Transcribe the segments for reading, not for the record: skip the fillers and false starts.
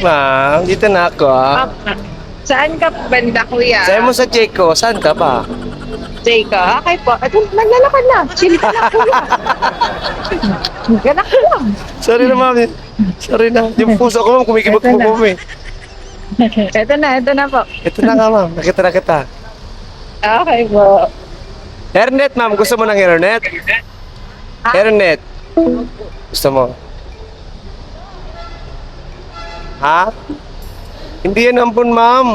Ma'am, dito na ako. Saan ka banda, kuya? Sa'yo mo sa check ko, saan ka ba? Jayco? Okay po. Ito, naglalakad na. Chill ka na, kuya. Ganak lang. Sorry na, ma'am. Sorry na. Yung puso ko, ma'am, kumikibot Ito po na. po, eh. Ito na po. Ito na nga, ma'am. Nakita na kita. Okay po. Hairnet, ma'am. Gusto mo ng hairnet? Hairnet. Gusto mo? Ha? Hindi yan ampun, ma'am.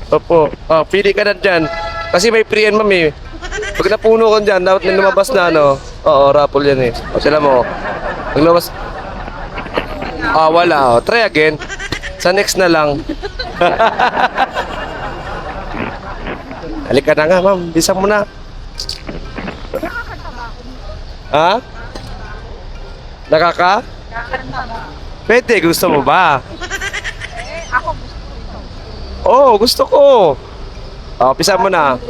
Opo. Oh, pili ka na dyan. Kasi may free yan, ma'am, eh. Pag napuno ko dyan, dapat may lumabas na, ano. Oo, raffle yan, eh. O, sila mo. Pag lumabas... Ah, wala. Oh. Try again. Sa next na lang. Halika na nga, ma'am. Bisa mo na. Ha? Nakaka? Pwede. Gusto mo ba? Oo, gusto ko. Oh, pisa mo na.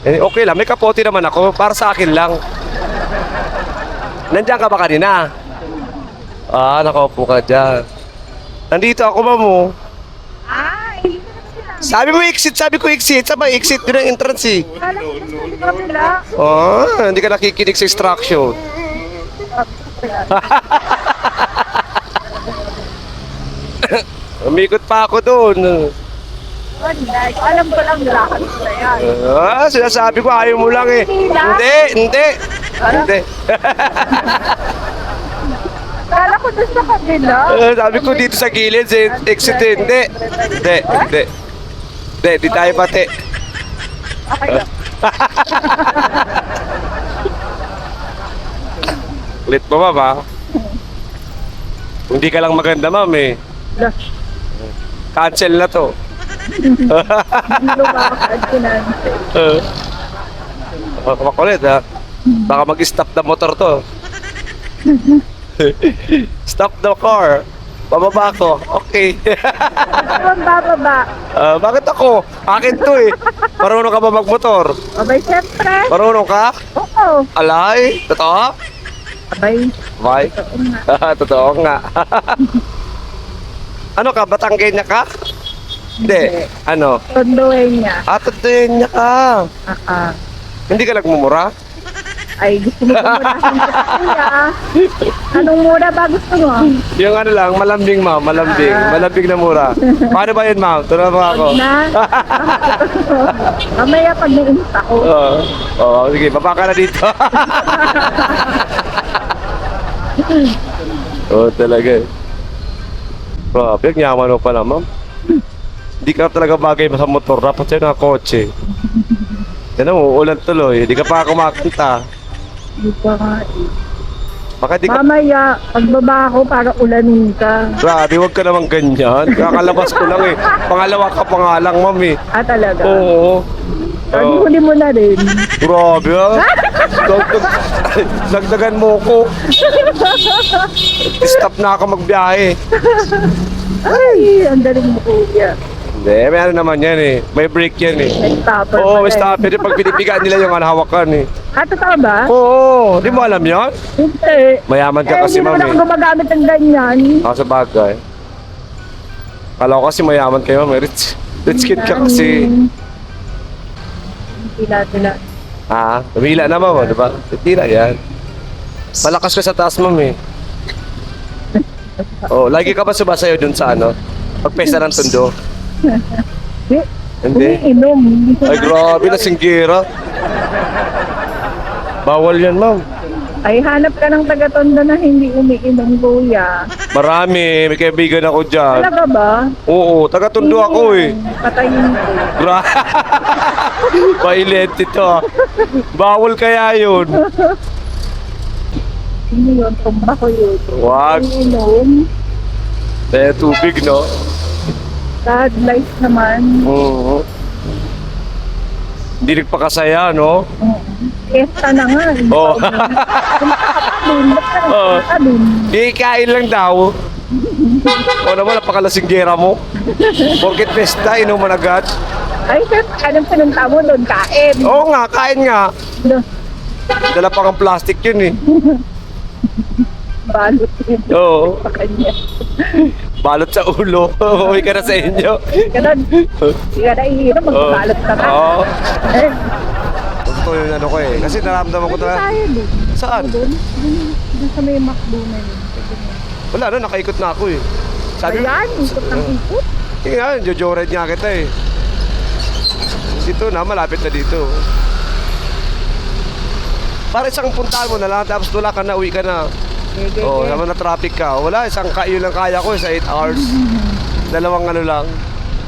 Eh, okay lang. May kapote naman ako. Para sa akin lang. Nandiyan ka ba kanina? Ah, nakaupo ka dyan. Nandito ako, ma'am. Oh. Ay, Sabi mo exit, sabi ko exit. Saan ba exit? Doon ang entrance eh. kala ko sa kabila. Oh, hindi ka nakikinig sa instruction. Umikot pa ako doon. Alam ko lang lakad ko na yan. Ah, sinasabi ko ayaw mo lang eh. Hindi, hindi. Hindi. Kala ko doon sa kabila. Sabi ko dito sa gilid, exit eh. Hindi. Hindi, hindi. Hindi, di tayo pati. Okay lang. Ulit mo ba? Hindi ka lang maganda, ma'am eh. Cancel na to. Lumakad ko na. Makulit ha. Baka mag-stop the motor to. Stop the car. Bababa ako. Okay. Ang bababa. Bakit ako? Akin to eh. Marunong ka ba magmotor? Abay, syempre. Marunong ka? Oo. Alay? Totoo? Abay. Bye. Totoo nga. Ano ka? Batanggenya ka? Hindi. Ano? Tondoin niya. Totenya ka. Hindi ka nagmumura? Ay, gusto mo kumurahin sa kuya. Anong mura ba gusto mo? Yung ano lang, malambing ma'am, malambing. Malambing na mura. Paano ba yun ma'am? Tulungan mo ako. Na? Mamaya pag naiinit ako. Oo, sige, baba ka na dito. Oo, talaga eh. Grabe, ang yaman mo pala ma'am. Hindi ka talaga bagay sa motor, dapat sa'yo na kotse. Yan mo, ulan tuloy, hindi ka pa kumakanta. Hindi pa nga eh. Baka di ka... Mamaya, pagbaba ko para ulanin ka. Grabe, huwag ka naman ganyan. Kakalabas ko lang eh. Pangalawa ka pa nga lang, ma'am eh. Talaga? Oo. Huli mo na rin. Grabe ah. Dagdagan mo ko. Stop na ako magbiyahe. Ay, ang daling mo kuya. Hindi, may ano naman yan eh. May break yan eh. May stopper Oo, may pala eh. stopper. Pag pinipigaan nila yung hawakan eh. Totoo ba? Oo, di mo alam yan? Hindi. Mayaman ka kasi Hindi ma'am naman ako eh. gumagamit ng ganyan. Ako sa bagay. Kala ko kasi mayaman kayo ma'am. Rich kid ka kasi. Tila. Tumila na ma'am, di ba? Tila yan. Malakas ka sa taas ma'am eh. Oh, lagi ka ba sumasayo dun sa ano? Pagpesta ng tundo? Hindi. Umiinom. Ay, grabe na singgera. Bawal yan, ma'am. Ay, hanap ka ng taga-tondo na hindi umiinom, kuya. Marami. May kaibigan ako dyan. Talaga ba? Oo, taga-tundo ako eh. Patayin ko. Violent ito ah. Bawal kaya yun. Hindi yun, tumba ko yun. Wag. Umiinom. Tubig, no? God life naman. Oo. Hindi nagpakasaya, no? Fiesta na nga. Oo. Oo. Ikain lang daw. O naman, napakalasinggera mo. Porket festa, inuman agad. Ay, sir, anong pinunta mo doon? Kain. Oo nga, kain nga. Dala pa kang plastic yun eh. Balot mo Oo. sa kanya. Balot sa ulo. Uwi ka na sa inyo. Ganun. Hindi ka na iinom, magbabalot ka na. Oo. Eh, Gusto yung ano ko eh. Kasi naramdaman ko ano talaga. tayo doon? Saan? Doon sa may McDo na yun. Wala na, nakaikot na ako eh. Sabi Ayan, ikot ng ikot. Tingnan nga, jojo-ride nga kita eh. Dito na, malapit na dito. Para isang puntahan mo na lang, tapos wala ka na, uwi ka na. Gege. Oo, naman na traffic ka. Wala, yun lang kaya ko sa 8 hours. Dalawang ano lang.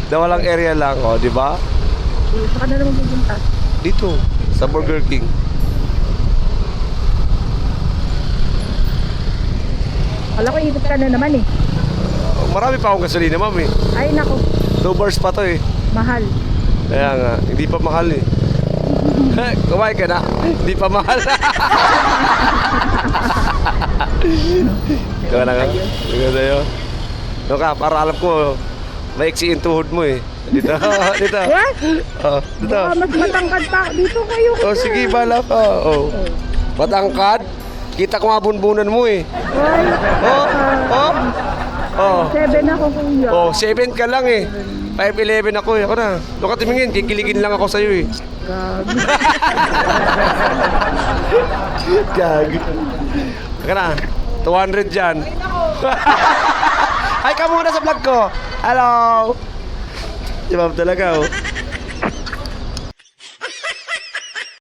Dalawang area lang, o, di ba? Saan ka na naman pupunta? Dito, sa Burger King. Wala ko, ikot ka na naman eh. Marami pa akong gasolina, ma'am eh. Ay, nako, 2 bars pa to eh. mahal. Kaya nga, hindi pa mahal eh. Kumain ka na, hindi pa mahal. Ikaw na nga. Ikaw sa'yo. Ito ka, para alam ko, maiksi yung tuhod mo eh. Dito, dito. What? Oh, dito. Baka mas matangkad pa. Dito kayo. Oh, sige, bala ka. Oh. Matangkad. Kita ko nga bunbunan mo eh. Ay, Oh, oh. Oh. 7 ako kuya. Oh, 7 ka lang eh. 5'11 ako eh. Ako na. Doon ka tumingin, kikiligin lang ako sa'yo eh. Gag. Gag. Teka na, 200 dyan. Hi ka muna sa vlog ko. Hello. Si Ma'am talaga oh.